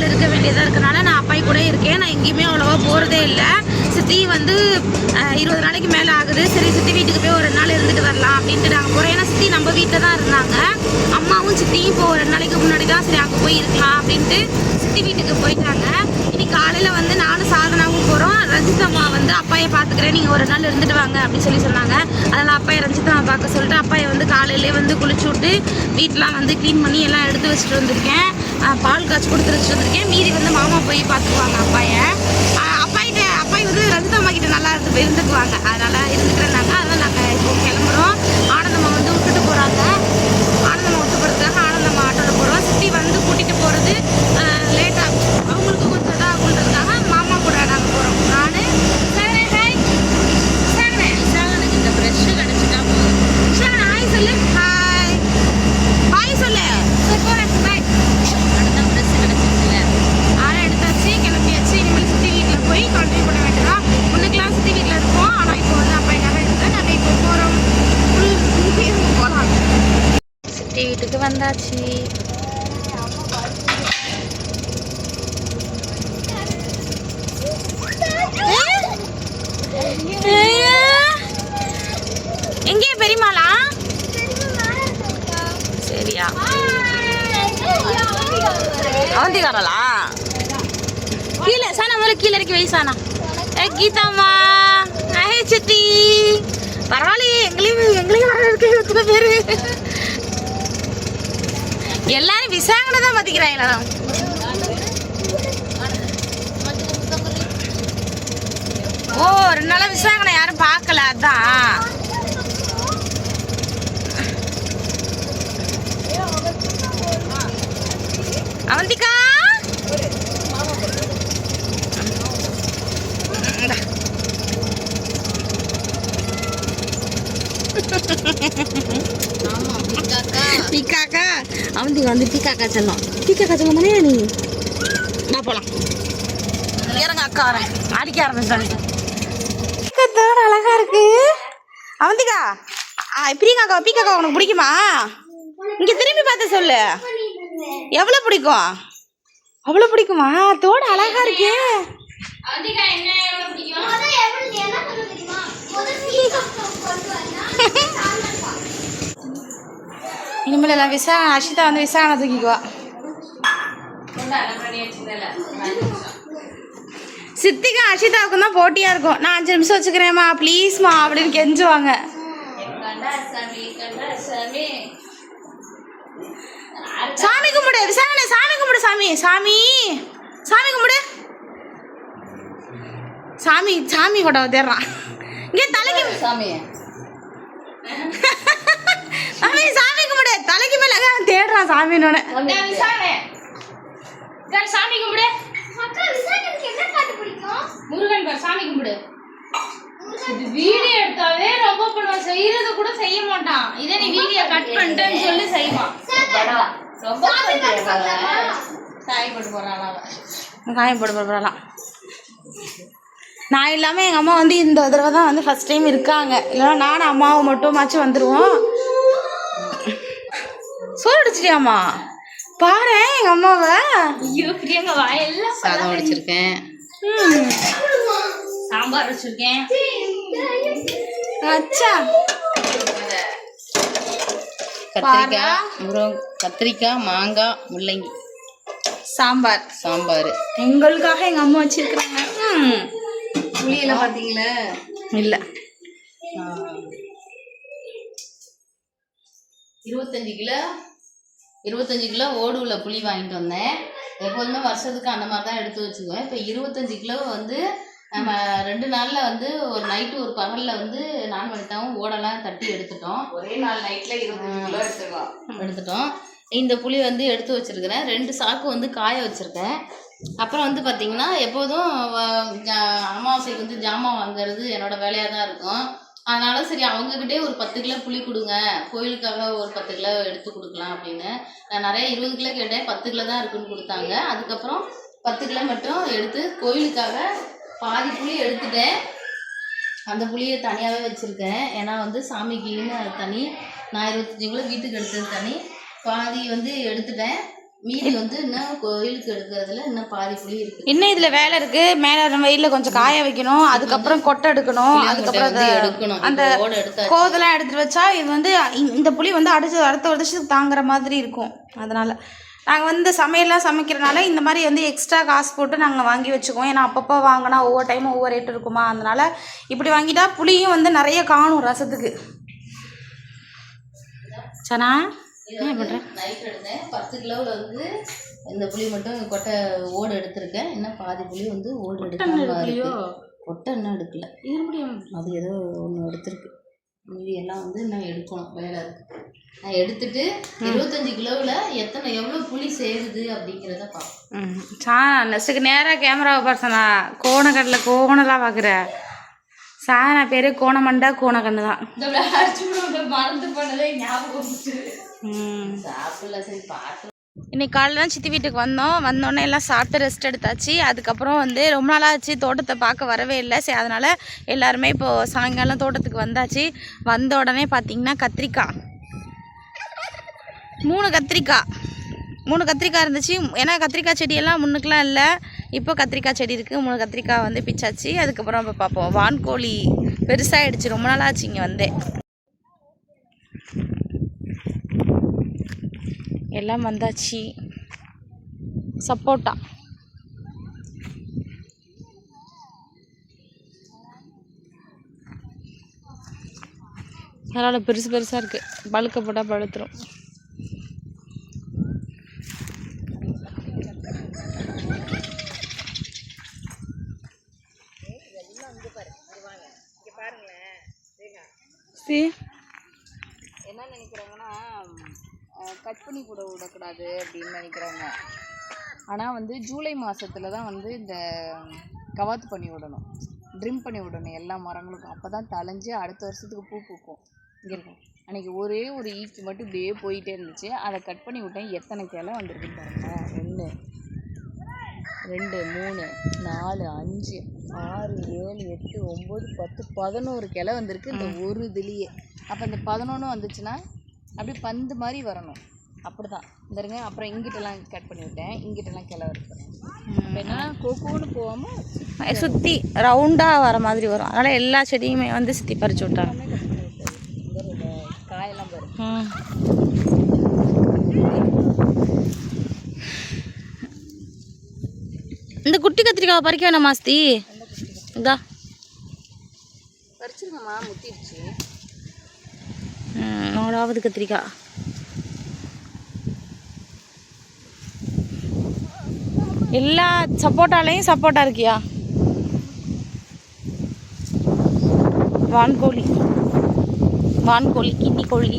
நாள் இருக்க வேண்டியதாக இருக்கனால நான் அப்பாய் கூட இருக்கேன். நான் எங்கேயுமே அவ்வளோவா போகிறதே இல்லை. சித்தி வந்து 20 நாளைக்கு மேலே ஆகுது. சரி சித்தி வீட்டுக்கு போய் ஒரு 2 நாள் இருந்துட்டு வரலாம் அப்படின்ட்டு நாங்கள் போகிறோம். ஏன்னா சித்தி நம்ம வீட்டில் தான் இருந்தாங்க. அம்மாவும் சித்தியும் இப்போ ஒரு 2 நாளைக்கு முன்னாடி தான் சரி அங்கே போய் இருக்கலாம் அப்படின்ட்டு சித்தி வீட்டுக்கு போயிட்டாங்க. இன்னைக்கு காலையில் வந்து நானும் சாதனாவும் போகிறோம். ரஞ்சித் அம்மா வந்து அப்பாயை பார்த்துக்கிறேன், நீங்கள் ஒரு நாள் இருந்துட்டு வாங்க அப்படின்னு சொல்லி சொன்னாங்க. அதனால் அப்பாயை ரஞ்சித் அம்மா பார்க்க சொல்லிட்டு அப்பாயை வந்து காலையிலே வந்து குளிச்சு விட்டு வீட்டெலாம் வந்து க்ளீன் பண்ணி எல்லாம் எடுத்து வச்சுட்டு வந்திருக்கேன். பால் காய்ச்சி கொடுத்து வச்சுட்டு வந்திருக்கேன். மீதி வந்து மாமா போய் பார்த்துக்குவாங்க அப்பாயை. அப்பாய் வந்து ரஞ்சித் அம்மா கிட்ட நல்லா இருந்துக்குவாங்க. அதனால் இருந்துக்கிறேன்னாங்க. அதனால் நாங்கள் இப்போ கிளம்புறோம். ஆனந்தம்மா வந்து விட்டுட்டு போகிறாங்க. ஆனந்தம்மா விட்டு போகிறதுக்காக ஆனந்தம்மா ஆட்டோவில் போகிறோம். சித்தி வந்து கூட்டிகிட்டு போகிறது லேட்டாக அவங்களுக்கு கொஞ்சம் இதாக ஆகுன்றதுக்காக மாமா கூட நாங்கள் போகிறோம். நான் சேகனுக்கு இந்த ப்ரெஷ்ஷு கிடச்சிட்டா போதும். சேகன் ஹாய் சொல்லு. ஹாய் பாய் சொல்லு. சரி போகிறேன் பாய். அடுத்த ப்ரெஷ்ஷு கிடச்சிருச்சுல அதெல்லாம் எடுத்தாச்சு, கிளம்பியாச்சு. இனிமேல் சித்தி வீட்டில் போய் கண்டினியூ பண்ண வேண்டியதான். முன்னுக்கெல்லாம் சித்தி வீட்டில் இருப்போம். ஆனால் இப்போ வந்து அப்பா எங்கே இருக்கேன். நாங்கள் இப்போ போகிறோம். போகலாம். சித்தி வீட்டுக்கு வந்தாச்சு. எங்கே பெரியமாளா? சரியா அவந்திகாரலா கீழே சாணா முதல்ல கீழே இறக்கி வயசானா. கீதாம்மா ஹே சித்தி. பரவாயில்லையே, எங்களையும் வர இருக்கு எத்தனை பேரு. எல்லாரும் விசாகனை தான் மதிக்கிறாங்களா? ஓ 2 நாளா விசாகனை யாரும் பார்க்கல. அதான் அவந்திகா பீக்காக்கா அவந்திகா வந்து பீக்காக்கா செல்லம். பீக்காக்கா செல்லம் தானே நீ? நான் போலாம். இறங்க அக்கா வரேன். அடிக்க ஆரம்பிச்சாங்க. அழகா இருக்கு அவந்திகா. பிரியங்காக்கா பீக்காக்கா உனக்கு பிடிக்குமா? இங்க திரும்பி பார்த்து சொல்லு. எவ்வளவு பிடிக்கும்? அவ்வளோ பிடிக்குமா? தோட அழகா இருக்கு. இனிமேல் எல்லாம் அஷிதா வந்து விசாரணை தூக்கிக்குவா. சித்திக்கும் அஷிதாவுக்கும் தான் போட்டியா இருக்கும். நான் 5 நிமிஷம் வச்சுக்கிறேம்மா ப்ளீஸ்மா அப்படின்னு கெஞ்சுவாங்க. சாமி கும்பிடு விசாரணை. சாமி கும்பிடு சாமி. சாமி சாமி கும்பிடு. சாமி சாமி கூட தேடுறான். இங்கே தலைக்கு சாமி சாமி சாமி கும்பிடு. தலைக்கு மேல தேடுறான் சாமின்னு. சாமி கும்பிடு. முருகன் பேர் சாமி கும்பிடு. வீடியோ எடுத்தாவே ரொம்ப பண்ணுவான். செய்யறது கூட செய்ய மாட்டான். இதே நீ வீடியோ கட் பண்ணிட்டேன்னு சொல்லி செய்வான். ரொம்ப காயப்பட்டு போறாளாம். நான் இல்லாமல் எங்கள் அம்மா வந்து இந்த தடவை தான் வந்து ஃபர்ஸ்ட் டைம் இருக்காங்க. இல்லைன்னா நானும் அம்மாவை மட்டுமாச்சும் வந்துடுவோம். சோறு அடிச்சிட்டியாம்மா? பாரு எங்கள் அம்மாவை. ஐயோ பிரியங்க வாயெல்லாம் சாதம் அடிச்சிருக்கேன். சாம்பார் வச்சிருக்கேன். அச்சா கத்திரிக்காய் மாங்காய் முள்ளங்கி சாம்பார் எங்களுக்காக எங்க அம்மா வச்சிருக்காங்க. புளியெல்லாம் பாத்தீங்களா? இல்ல 25 கிலோ ஓடுல புளி வாங்கிட்டு வந்தேன். எப்போதுமே வருஷத்துக்கு அந்த மாதிரி தான் எடுத்து வச்சுக்குவேன். இப்போ 25 கிலோ வந்து நம்ம 2 நாளில் வந்து ஒரு நைட்டு ஒரு பகலில் வந்து நான் பண்ணிட்டாவும் ஓடெல்லாம் தட்டி எடுத்துட்டோம். ஒரே நாள் நைட்டில் 25 கிலோ எடுத்துட்டோம். இந்த புளி வந்து எடுத்து வச்சுருக்கிறேன். 2 சாக்கு வந்து காய வச்சுருக்கேன். அப்புறம் வந்து பார்த்திங்கன்னா எப்போதும் அமாவாசைக்கு வந்து ஜாமான் வாங்குறது என்னோடய வேலையாக தான் இருக்கும். அதனால் சரி அவங்கக்கிட்டே ஒரு 10 கிலோ புளி கொடுங்க, கோயிலுக்காக ஒரு 10 கிலோ எடுத்து கொடுக்கலாம் அப்படின்னு. நான் நிறைய 20 கிலோ கேட்டேன், 10 கிலோ தான் இருக்குன்னு கொடுத்தாங்க. அதுக்கப்புறம் 10 கிலோ மட்டும் எடுத்து கோயிலுக்காக பாதி புளி எடுத்துட்டேன். அந்த புளியை தனியாகவே வச்சுருக்கேன். ஏன்னா வந்து சாமிக்குன்னு அது தனி. நான் 25 கிலோ வீட்டுக்கு எடுத்தது தனி. பாதி வந்து எடுத்துட்டேன். மீதி வந்து இன்னும் கோயிலுக்கு எடுக்கிறதுல இன்னும் பாதி புளி இருக்கு. இன்னும் இதில் வேலை இருக்குது. மேலே நம்ம வெயிலில் கொஞ்சம் காய வைக்கணும். அதுக்கப்புறம் கொட்டை எடுக்கணும். அதுக்கப்புறம் எடுக்கணும். அந்த கோதெல்லாம் எடுத்துகிட்டு வச்சா இது வந்து இந்த புளி வந்து அடுத்த வருஷத்துக்கு தாங்குற மாதிரி இருக்கும். அதனால் நாங்கள் வந்து சமையல்லாம் சமைக்கிறனால இந்த மாதிரி வந்து எக்ஸ்ட்ரா காசு போட்டு நாங்கள் வாங்கி வச்சுக்குவோம். ஏன்னா அப்பப்போ வாங்கினா ஒவ்வொரு டைமும் ஒவ்வொரு ரேட்டு இருக்குமா, அதனால் இப்படி வாங்கிட்டா புளியும் வந்து நிறைய காணும் ரசத்துக்கு. சனா என்ன பண்ணுறேன்? நைட் எடுத்தேன் 10 கிலோவில் வந்து இந்த புளி மட்டும் கொட்டை ஓடு எடுத்திருக்கேன். இன்னும் பாதி புளி வந்து ஓடு எடுக்கலையோ. கொட்டை இன்னும் எடுக்கல. அது ஏதோ ஒன்று எடுத்திருக்கு. மீதி எல்லாம் வந்து இன்னும் எடுக்கணும், வேலை இருக்குது. நான் எடுத்துட்டு 25 கிலோவில் எவ்வளோ புளி சேருது அப்படிங்கிறத பார்ப்போம். நெக்ஸ்ட்டுக்கு நேராக கேமராவை பார்த்தனா கோணக்கடலில் கோணலாம் பார்க்குற சாணா பேர் கோணமண்டா கோணக்கண்ணு தான். மறந்து பண்ணதே ஞாபகம் சாப்பிடல. சரி பாட்டு இன்னைக்கு காலையில் தான் சித்தி வீட்டுக்கு வந்தோடனே எல்லாம் சாப்பிட்டு ரெஸ்ட் எடுத்தாச்சு. அதுக்கப்புறம் வந்து ரொம்ப நாளாச்சு தோட்டத்தை பார்க்க வரவே இல்லை. சரி அதனால் எல்லாருமே இப்போது சாயங்காலம் தோட்டத்துக்கு வந்தாச்சு. வந்த உடனே பார்த்திங்கன்னா கத்திரிக்காய் 3 கத்திரிக்காய் இருந்துச்சு. ஏன்னா கத்திரிக்காய் செடியெல்லாம் முன்னுக்கெலாம் இல்லை, இப்போ கத்திரிக்காய் செடி இருக்குது. 3 கத்திரிக்காய் வந்து பிச்சாச்சு. அதுக்கப்புறம் இப்போ பார்ப்போம். வான்கோழி பெருசாகிடுச்சு, ரொம்ப நாளாச்சு இங்கே வந்தேன். எல்லாம் வந்தாச்சு. சப்போட்டா அதனால் பெருசாக இருக்குது. பழுக்க போட்டால் பழுத்துரும். என்ன நினைக்கிறாங்கன்னா கட் பண்ணி கூட விடக்கூடாது அப்படின்னு நினைக்கிறாங்க. ஆனால் வந்து ஜூலை மாதத்தில் தான் வந்து இந்த கவாத்து பண்ணி விடணும், ட்ரிம் பண்ணி விடணும் எல்லா மரங்களுக்கும். அப்போ தான் தளைஞ்சு அடுத்த வருஷத்துக்கு பூ பூக்கும். இங்கே இருக்கும். அன்றைக்கி ஒரே ஒரு ஈக்கு மட்டும் இப்படியே போயிட்டே இருந்துச்சு. அதை கட் பண்ணி விட்டேன். எத்தனை கிளை வந்திருக்குன்னு பாருங்கள். 1 2 3 4 5 6 7 8 9 10 11 கிளை வந்திருக்கு இந்த ஒரு இதுலேயே. அப்போ இந்த 11 வந்துச்சுன்னா அப்படியே பந்து மாதிரி வரணும். அப்படி தான் இருங்க. அப்புறம் இங்கிட்டெல்லாம் கட் பண்ணி விட்டேன். இங்கிட்டெல்லாம் கிளை இருக்கு. இப்போ என்னன்னா கொக்குன்னு போகாமல் சுற்றி ரவுண்டாக வர மாதிரி வரும். அதனால் எல்லா செடியுமே வந்து சுற்றி பறிச்சு விட்டாங்க. காயெல்லாம் வரும். இந்த குட்டி கத்திரிக்காய் பறிக்க வேணாம் மாஸ்தி. இதா பறிச்சிருங்கம்மா, முத்திடுச்சு. 4வது கத்திரிக்காய். எல்லா சப்போட்டாலையும் சப்போட்டா இருக்கியா? வான்கோழி கிண்ணி கோழி.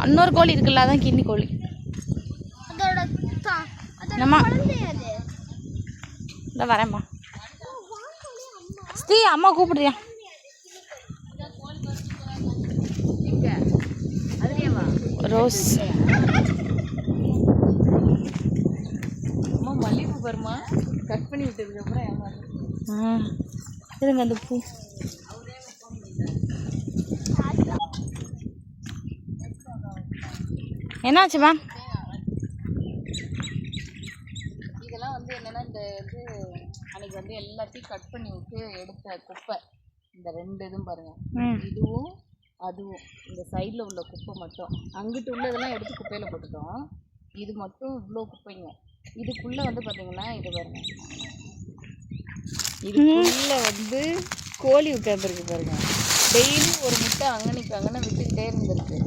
இன்னொரு கோழி இருக்குல்ல, அதான் கிண்ணி கோழி. என்னம்மா இல்லை வரேம்மா. ஸ்ரீ அம்மா கூப்பிடுறியா? ரோஸ் அம்மா மல்லிகைப்பூ பாருமா, கட் பண்ணி விட்டதுக்கப்புறம் ஏமாறு. இருங்க அந்த பூ. என்னாச்சுமா? இதெல்லாம் வந்து என்னென்னா இந்த இது அன்றைக்கி வந்து எல்லாத்தையும் கட் பண்ணி விட்டு எடுத்த குப்பை இந்த 2 இதுவும் பாருங்கள். இதுவும் அதுவும் இந்த சைடில் உள்ள குப்பை மட்டும். அங்கிட்டு உள்ளதெல்லாம் எடுத்து குப்பையில் போட்டுட்டோம். இது மட்டும் இவ்வளோ குப்பைங்க. இதுக்குள்ளே வந்து பார்த்திங்கன்னா இது பாருங்கள், இதுக்குள்ளே வந்து கோழி உட்காந்துருக்கு பாருங்கள். டெய்லி ஒரு முட்டை அங்கனைக்கு அங்கனை விட்டுக்கிட்டே இருந்திருக்கு.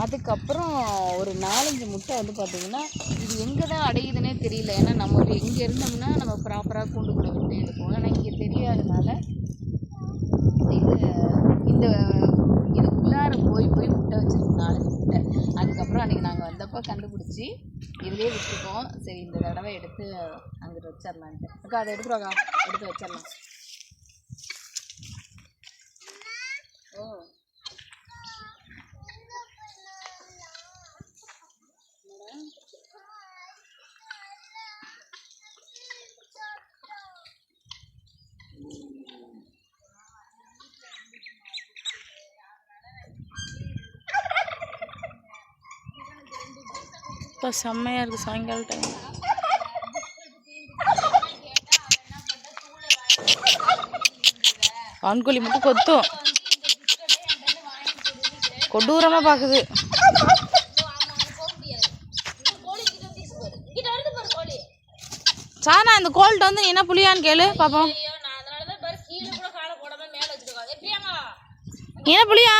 அதுக்கப்புறம் ஒரு 4-5 முட்டை வந்து பார்த்திங்கன்னா இது எங்கே தான் அடையுதுன்னே தெரியல. ஏன்னா நம்ம இங்கே இருந்தோம்னா நம்ம ப்ராப்பராக கூண்டு கூட விட்டு எடுப்போம். ஆனால் இங்கே தெரியாதனால இந்த இதுக்குள்ளார போய் முட்டை வச்சுருக்கு 4 முட்டை. அதுக்கப்புறம் அன்றைக்கி நாங்கள் வந்தப்போ கண்டுபிடிச்சி இதுலேயே விட்டுருக்கோம். சரி இந்த தடவை எடுத்து அங்கிட்டு வச்சிடலான்ட்டு. அக்கா அதை எடுத்துருவாக்கா, எடுத்து வச்சிடலாம். ஓ இப்போ செம்மையாக இருக்குது சாயங்கால டைம். வான்கோழி மட்டும் கொத்தும், கொடூரமாக பார்க்குது. சானா இந்த கோல்ட் வந்து என்ன புளியான்னு கேளு பாப்போம். என்ன புளியா?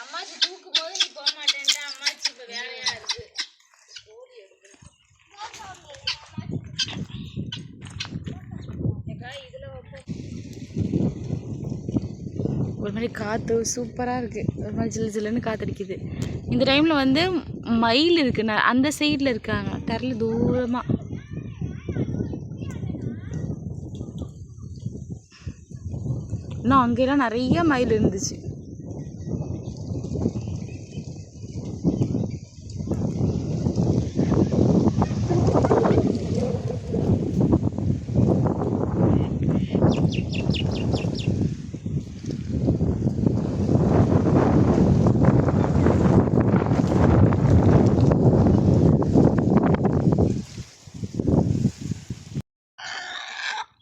அம்மாச்சி தூக்கும் போது நீ போக மாட்டேன்டா. அம்மாச்சி இப்ப வேலையா இருக்கு. ஒரு மாதிரி காற்று சூப்பராக இருக்குது. ஒரு மாதிரி ஜில்லு ஜில்லுன்னு காற்றடிக்குது. இந்த டைமில் வந்து மயில் இருக்குண்ணா, அந்த சைடில் இருக்காங்க தெரல தூரமாக. இன்னும் அங்கெல்லாம் நிறைய மயில் இருந்துச்சு.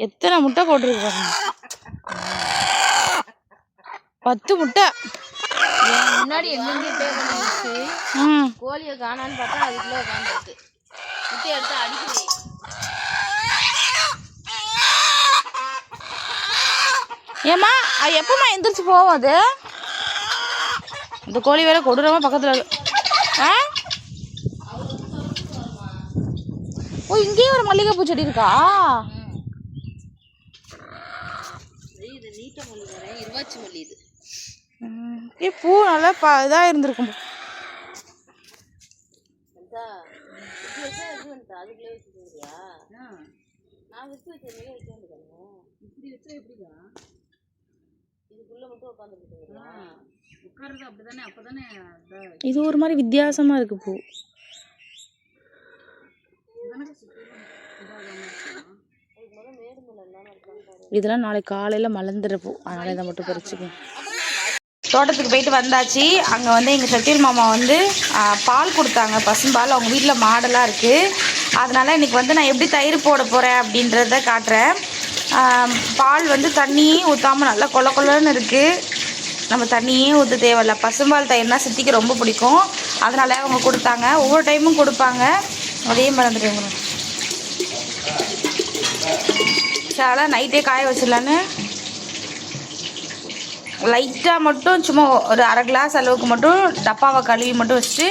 எத்தனை முட்டை போட்டிருக்கு பாருங்க, 10 முட்டை. முன்னாடி எங்கெங்கே கோழியை காணான்னு பார்த்தா அதுக்குள்ளே உட்காந்துருக்கு. முட்டையை எடுத்து அடிக்குது. ஏம்மா அது எப்பமா எந்திரிச்சு போவோம்? அது இந்த கோழி வேற கொடூரமா பக்கத்தில். ஓ, இங்கேயும் ஒரு மல்லிகைப்பூ செடி இருக்கா? பூ நல்லா இதாக இருந்திருக்கும். இது ஒரு மாதிரி வித்தியாசமா இருக்கு பூ. இதெல்லாம் நாளைக்கு காலையில் மலர்ந்துற பூ, அதனால இதை மட்டும் பறிச்சுக்கேன். தோட்டத்துக்கு போயிட்டு வந்தாச்சு. அங்கே வந்து எங்கள் சத்தியல் மாமா வந்து பால் கொடுத்தாங்க, பசும்பால். அவங்க வீட்டில் மாடெல்லாம் இருக்குது. அதனால் இன்றைக்கி வந்து நான் எப்படி தயிர் போட போகிறேன் அப்படின்றத காட்டுறேன். பால் வந்து தண்ணியே ஊற்றாமல் நல்லா கொல கொலன்னு இருக்குது. நம்ம தண்ணியே ஊற்ற தேவையில்ல. பசும்பால் தயிர்னா சித்திக்கு ரொம்ப பிடிக்கும், அதனால் அவங்க கொடுத்தாங்க. ஒவ்வொரு டைமும் கொடுப்பாங்க, அதே மறந்துடுங்க. சால நைட்டே காய வச்சிடலான்னு லைட்டாக மட்டும் சும்மா ஒரு அரை கிளாஸ் அளவுக்கு மட்டும் டப்பாவை கழுவி மட்டும் வச்சுட்டு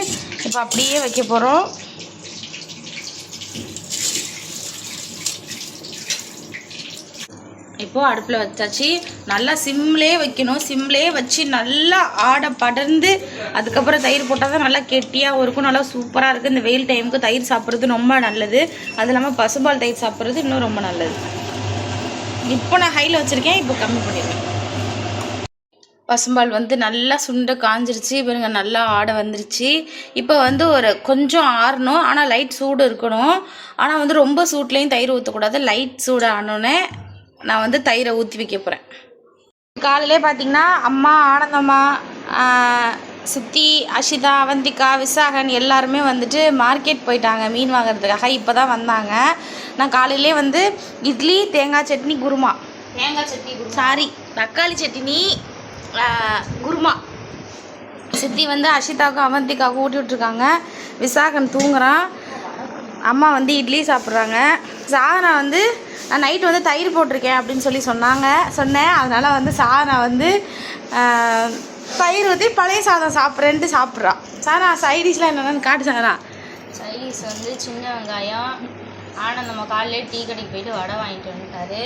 இப்போ அப்படியே வைக்க போகிறோம். இப்போது அடுப்பில் வச்சாச்சு. நல்லா சிம்லேயே வைக்கணும். சிம்லேயே வச்சு நல்லா ஆடை படர்ந்து அதுக்கப்புறம் தயிர் போட்டால் தான் நல்லா கெட்டியாக இருக்கும், நல்லா சூப்பராக இருக்குது. இந்த வெயில் டைமுக்கு தயிர் சாப்பிட்றது ரொம்ப நல்லது. அது இல்லாமல் பசும்பால் தயிர் சாப்பிட்றது இன்னும் ரொம்ப நல்லது. இப்போ நான் ஹையில் வச்சுருக்கேன், இப்போ கம்மி பண்ணிடுவேன். பசும்பால் வந்து நல்லா சுண்டை காஞ்சிருச்சு பாருங்க, நல்லா ஆடை வந்துருச்சு. இப்போ வந்து ஒரு கொஞ்சம் ஆறணும், ஆனால் லைட் சூடு இருக்கணும். ஆனால் வந்து ரொம்ப சூட்லேயும் தயிர் ஊற்றக்கூடாது. லைட் சூடு ஆனோடனே நான் வந்து தயிரை ஊற்றி வைக்க போகிறேன். காலையிலே பார்த்திங்கன்னா அம்மா, ஆனந்தம்மா, சித்தி, அஷிதா, அவந்திகா, விசாகன் எல்லாருமே வந்துட்டு மார்க்கெட் போயிட்டாங்க மீன் வாங்குறதுக்காக. இப்போ தான் வந்தாங்க. நான் காலையிலே வந்து இட்லி, தேங்காய் சட்னி, குருமா. சாரி, தக்காளி சட்னி, குருமா. சித்தி வந்து அஷிதாவுக்கும் அவந்திகாவுக்கும் ஊட்டி விட்ருக்காங்க. விசாகன் தூங்குறான். அம்மா வந்து இட்லி சாப்பிட்றாங்க. சாதனா வந்து நான் நைட்டு வந்து தயிர் போட்டிருக்கேன் அப்படின்னு சொன்னேன். அதனால் வந்து சாதனா வந்து தயிர் ஊற்றி பழைய சாதம் சாப்பிட்றேன்ட்டு சாப்பிட்றான். சாதனா சைடிஷ்லாம் என்னென்னு காட்டு. சாதனா சைடிஷ் வந்து சின்ன வெங்காயம். ஆனால் நம்ம காலையிலே டீ கடைக்கு போயிட்டு வடை வாங்கிட்டு வந்துட்டாரு.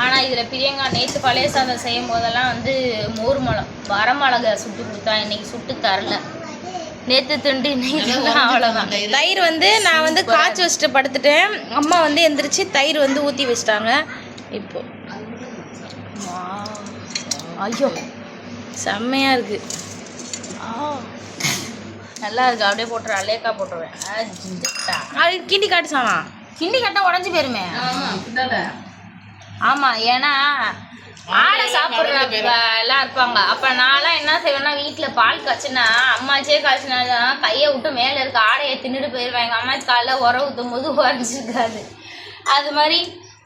ஆனால் இதில் பிரியங்கா நேற்று பழைய சாதம் செய்யும் போதெல்லாம் வந்து வரமிளகா சுட்டு கொடுத்தா, இன்றைக்கி சுட்டு தரல. நேற்று துண்டு இன்னைக்கு அவ்வளோதான். தயிர் வந்து நான் வந்து காய்ச்சி வச்சுட்டு படுத்துட்டேன். அம்மா வந்து எந்திரிச்சு தயிர் வந்து ஊற்றி வச்சிட்டாங்க. இப்போ ஐயோ செம்மையாக இருக்குது. நல்லா இருக்கு. அப்படியே போட்டுரு, அலேக்கா போட்டுருவேன். அது கிண்டி காட்டுச்சாமா, கிண்டி கட்டா உடஞ்சி போயிருமே. ஆமாம், ஏன்னா ஆடை சாப்பிட்றப்ப எல்லாம் இருப்பாங்க. அப்போ நான்லாம் என்ன செய்வேன்னா, வீட்டில் பால் காய்ச்சினா அம்மாச்சியே காய்ச்சினாலும் கையை விட்டு மேலே இருக்க ஆடையை தின்னுட்டு போயிடுவேன். எங்கள் அம்மாச்சி காலைல உர ஊற்றும் போது உரைஞ்சிருக்காது. அது மாதிரி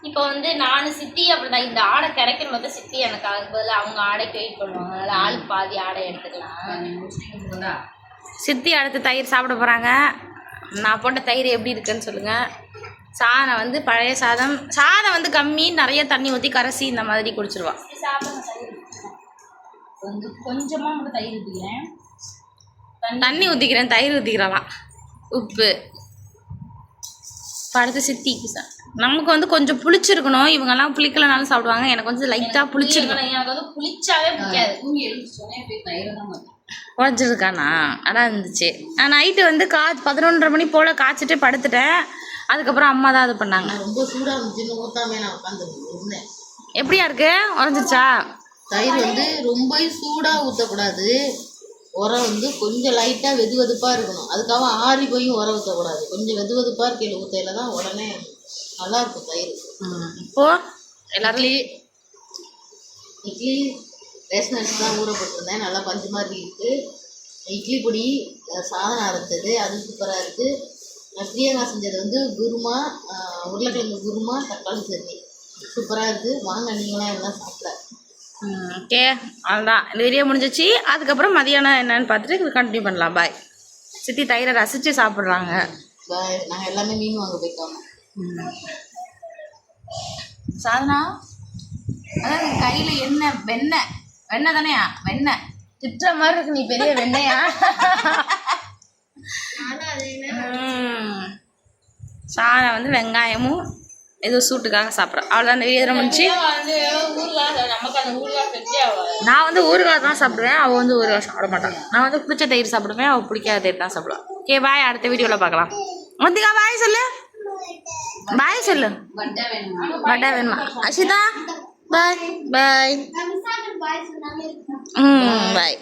இப்போ வந்து நான் சித்தி அப்படிதான், இந்த ஆடை கிடைக்கிற போது சித்தி எனக்கு அதுக்கு பதில் அவங்க ஆடைக்கு வெயிட் பண்ணுவாங்க. அதனால் ஆளுக்கு பாதி ஆடை எடுத்துக்கலாம். சித்தி அடுத்து தயிர் சாப்பிட போகிறாங்க. நான் போட்ட தயிர் எப்படி இருக்குன்னு சொல்லுங்கள். சாதம் வந்து பழைய சாதம் வந்து கம்மி, நிறைய தண்ணி ஊற்றி கரைசி இந்த மாதிரி குடிச்சிருவான். கொஞ்சமாக மட்டும் தயிர் ஊற்றிக்கிறேன். தண்ணி ஊற்றிக்கிறேன், தயிர் ஊற்றிக்கிறலாம், உப்பு. அடுத்து சித்திக்கு நமக்கு வந்து கொஞ்சம் புளிச்சிருக்கணும். இவங்கெல்லாம் புளிக்கலனாலும் சாப்பிடுவாங்க. எனக்கு வந்து லைட்டாக புளிச்சிருக்கணும். எனக்கு வந்து புளிச்சாவே பிடிக்காது. உடஞ்சிருக்கானா? அதான் இருந்துச்சு. நான் நைட்டு வந்து 11:30 மணி போல் காய்ச்சிட்டு படுத்துட்டேன். அதுக்கப்புறம் அம்மா தான் அது பண்ணாங்க. ரொம்ப சூடாக இருந்துச்சு, ஊற்றாமே நான் உட்காந்துருந்தேன். எப்படியா இருக்கு? உடஞ்சிச்சா? தயிர் வந்து ரொம்ப சூடாக ஊற்றக்கூடாது. உரம் வந்து கொஞ்சம் லைட்டாக வெது வெதுப்பாக இருக்கணும். அதுக்காக ஆறி போய் உரம் ஊற்றக்கூடாது. கொஞ்சம் வெது வெதுப்பாக இருக்கையில் ஊற்றையில் தான் உடனே நல்லாயிருக்கும் தயிர். இப்போது எல்லாரும் இட்லி ரேஷன் அரிசி தான் ஊற போட்டிருந்தேன். நல்லா பஞ்சு மாதிரி இருக்குது. இட்லி பொடி சாதனம் அரைச்சது, அது சூப்பராக இருக்குது. பிரியங்கா செஞ்சது வந்து குருமா, உருளைக்கிழங்கு குருமா, தக்காளி சட்னி சூப்பராக இருக்குது. வாங்க நீங்களாம் எல்லாம் சாப்பிட. ஓகே, அதுதான் இந்த வீடியோ முடிஞ்சிச்சு. அதுக்கப்புறம் மதியானம் என்னன்னு பார்த்துட்டு கண்டினியூ பண்ணலாம். பாய். சித்தி தயிரை ரசித்து சாப்பிட்றாங்க. பாய். நாங்கள் எல்லாமே மீன் வாங்க போய்க்கோங்க. சாதனா, அதாவது கையில் எண்ணெய், வெண்ணெய் தானேயா? வெண்ணெய் திட்டுற மாதிரி இருக்கு. நீ பெரிய வெண்ணையா? சாதம் வந்து வெங்காயமும் ஏதோ சூட்டுக்காக சாப்பிட்றேன். அவ்வளோதான் இந்த வீடியோ முடிஞ்சு. நான் வந்து ஊறுகாய் தான் சாப்பிடுவேன். அவள் வந்து ஊறுகாய் சாப்பிட மாட்டான். நான் வந்து பிடிச்ச தயிர் சாப்பிடுவேன், அவள் பிடிக்காத தயிர் தான் சாப்பிடுவான். ஓகே பாய், அடுத்த வீடியோவில் பார்க்கலாம். மொத்திகா பாய் சொல்லு. பாய் சொல்லு. வடை வேணுமா? அஷிதா பாய். பாய். பாய்.